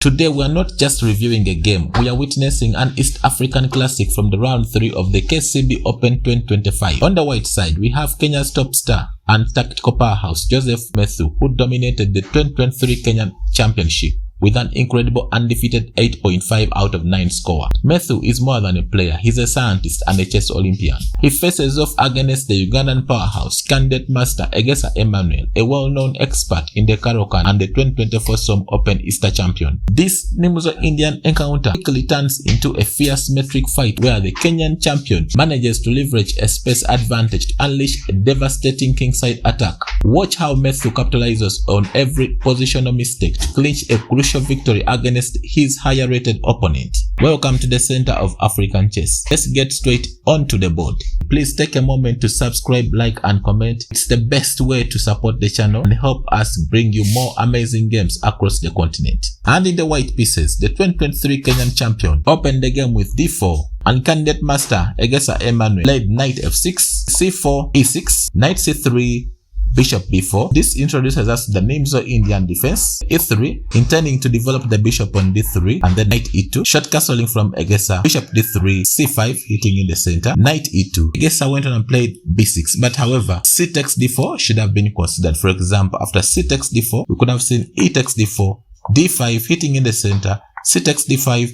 Today we are not just reviewing a game, we are witnessing an East African classic from the round 3 of the KCB Open 2025. On the white side, we have Kenya's top star and tactical powerhouse Joseph Methu, who dominated the 2023 Kenyan Championship with an incredible undefeated 8.5 out of 9 score. Methu is more than a player, he's a scientist and a chess Olympian. He faces off against the Ugandan powerhouse candidate master Egesa Emmanuel, a well-known expert in the Karokan and the 2024 Som Open Easter champion. This Nimzo-Indian encounter quickly turns into a fierce metric fight where the Kenyan champion manages to leverage a space advantage to unleash a devastating Kingside attack. Watch how Methu capitalizes on every positional mistake to clinch a crucial victory against his higher rated opponent. Welcome to the center of African chess. Let's get straight onto the board. Please take a moment to subscribe, like and comment. It's the best way to support the channel and help us bring you more amazing games across the continent. And in the white pieces, the 2023 Kenyan champion opened the game with d4 and candidate master Egesa Emmanuel played knight f6, c4, e6, knight c3, bishop b4. This introduces us to the Nimzo-Indian Defense, e3, intending to develop the bishop on d3, and then knight e2, short castling from Egesa, bishop d3, c5, hitting in the center, knight e2. Egesa went on and played b6, but however, c takes d4 should have been considered. For example, after c takes d4, we could have seen e takes d4, d5, hitting in the center, c takes d5,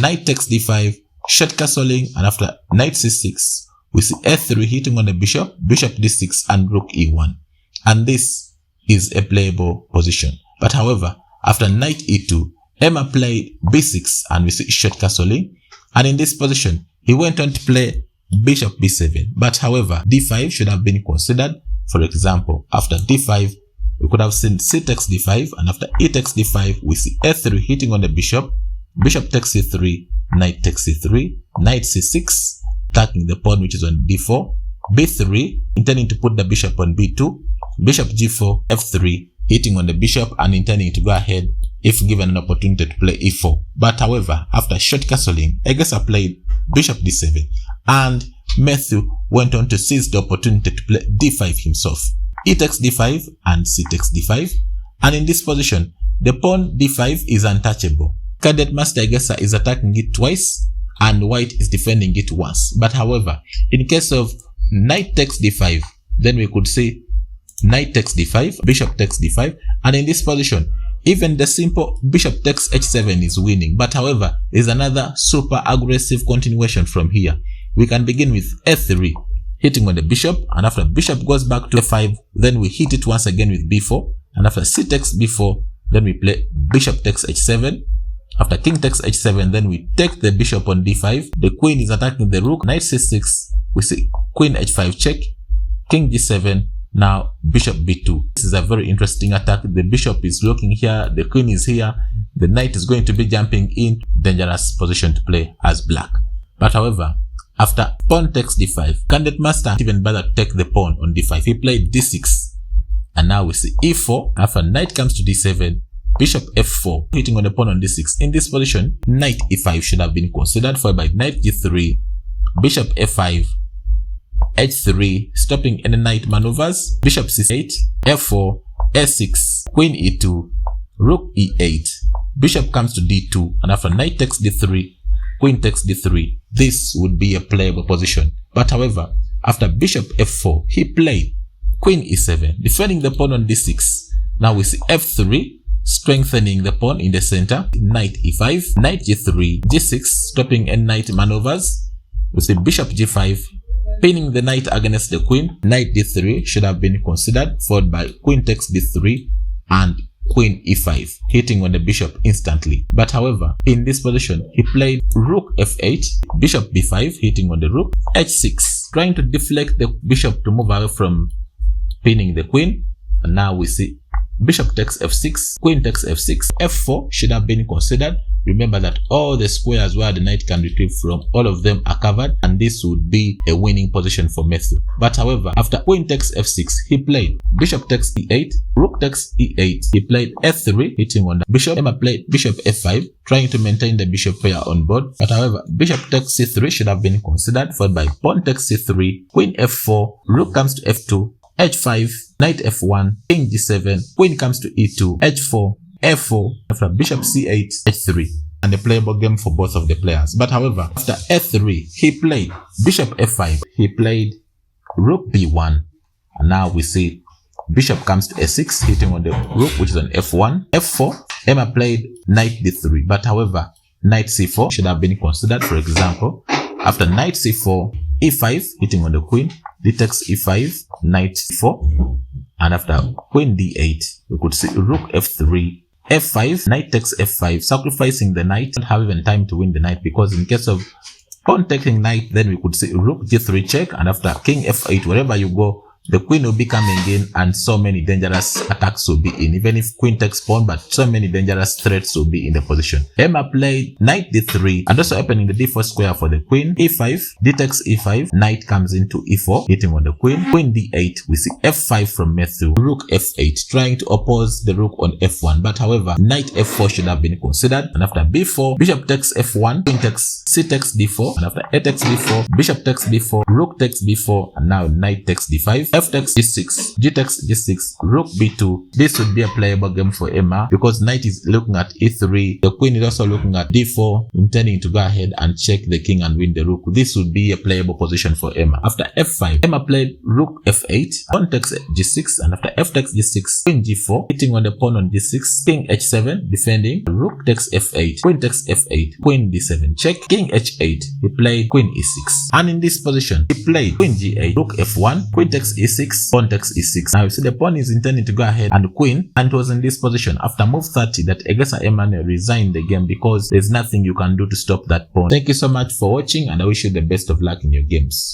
knight takes d5, short castling, and after knight c6, we see f3 hitting on the bishop, bishop d6, and rook e1. And this is a playable position. But however, after knight e2, Emma played b6 and we see short castling. And in this position, he went on to play bishop b7. But however, d5 should have been considered. For example, after d5, we could have seen c takes d5, and after e takes d5, we see f3 hitting on the bishop, bishop takes c3, knight takes c3, knight c6, attacking the pawn which is on d4, b3, intending to put the bishop on b2, bishop g4, f3, hitting on the bishop and intending to go ahead if given an opportunity to play e4. But however, after short castling, Egesa played bishop d7 and Methu went on to seize the opportunity to play d5 himself. E takes d5 and c takes d5, and in this position, the pawn d5 is untouchable. Cadet master Egesa is attacking it twice and white is defending it once. But however, in case of knight takes d5, then we could say knight takes d5, bishop takes d5, and in this position, even the simple bishop takes h7 is winning. But however, there's another super aggressive continuation from here. We can begin with f3, hitting on the bishop, and after bishop goes back to f5, then we hit it once again with b4, and after c takes b4, then we play bishop takes h7. After king takes h7, then we take the bishop on d5, the queen is attacking the rook, knight c6, we see queen h5 check, king g7, now bishop b2. This is a very interesting attack. The bishop is looking here, the queen is here, the knight is going to be jumping in. Dangerous position to play as black. But however, after pawn takes d5, candidate master didn't even bother to take the pawn on d5. He played d6, and now we see e4. After knight comes to d7, bishop f4, hitting on the pawn on d6. In this position, knight e5 should have been considered, followed by knight g3, bishop f5, h3, stopping any knight maneuvers, bishop c8, f4, s6, queen e2, rook e8, bishop comes to d2, and after knight takes d3, queen takes d3. This would be a playable position. But however, after bishop f4, he played queen e7, defending the pawn on d6. Now we see f3, strengthening the pawn in the center, knight e5, knight g3, g6, stopping any knight maneuvers. We see bishop g5, pinning the knight against the queen. Knight d3 should have been considered, followed by queen takes d3 and queen e5, hitting on the bishop instantly. But however, in this position, he played rook f8, bishop b5, hitting on the rook, h6, trying to deflect the bishop to move away from pinning the queen. And now we see bishop takes f6, queen takes f6, f4 should have been considered. Remember that all the squares where the knight can retrieve from, all of them are covered, and this would be a winning position for Methu. But however, after queen takes f6, he played bishop takes e8, rook takes e8, he played f3, hitting on the bishop. Emma played bishop f5, trying to maintain the bishop pair on board. But however, bishop takes c3 should have been considered, followed by pawn takes c3, queen f4, rook comes to f2, h5, knight f1, king g7, queen comes to e2, h4, f4, after bishop c8, h3. And a playable game for both of the players. But however, after f3, he played bishop f5, he played rook b1, and now we see bishop comes to a6, hitting on the rook, which is on f1. f4, Emma played knight d3, but however, knight c4 should have been considered. For example, after knight c4, e5, hitting on the queen, d takes e5, knight c4, and after queen d8, we could see rook f3, f5, knight takes f5, sacrificing the knight. Don't have even time to win the knight, because in case of pawn taking knight, then we could see rook g3 check, and after king f8, wherever you go, the queen will be coming in, and so many dangerous attacks will be in, even if queen takes pawn, but so many dangerous threats will be in the position. Emma played knight d3, and also opening the d4 square for the queen, e5, d takes e5, knight comes into e4, hitting on the queen, queen d8, we see f5 from Methu, rook f8, trying to oppose the rook on f1, but however, knight f4 should have been considered, and after b4, bishop takes f1, queen takes, c takes d4, and after a takes b4, bishop takes b4, rook takes b4, and now knight takes d5, f takes g6, g takes g6, rook b2. This would be a playable game for Emma, because knight is looking at e3, the queen is also looking at d4, intending to go ahead and check the king and win the rook. This would be a playable position for Emma. After f5, Emma played rook f8, pawn takes g6, and after f takes g6, queen g4, hitting on the pawn on g6, king h7, defending, rook takes f8, queen takes f8, queen d7 check, king h8, he played queen e6, and in this position, he played queen g8, rook f1, queen takes e6, pawn takes e6. Now you see the pawn is intending to go ahead and queen, and it was in this position after move 30 that Egesa Emmanuel resigned the game, because there's nothing you can do to stop that pawn. Thank you so much for watching, and I wish you the best of luck in your games.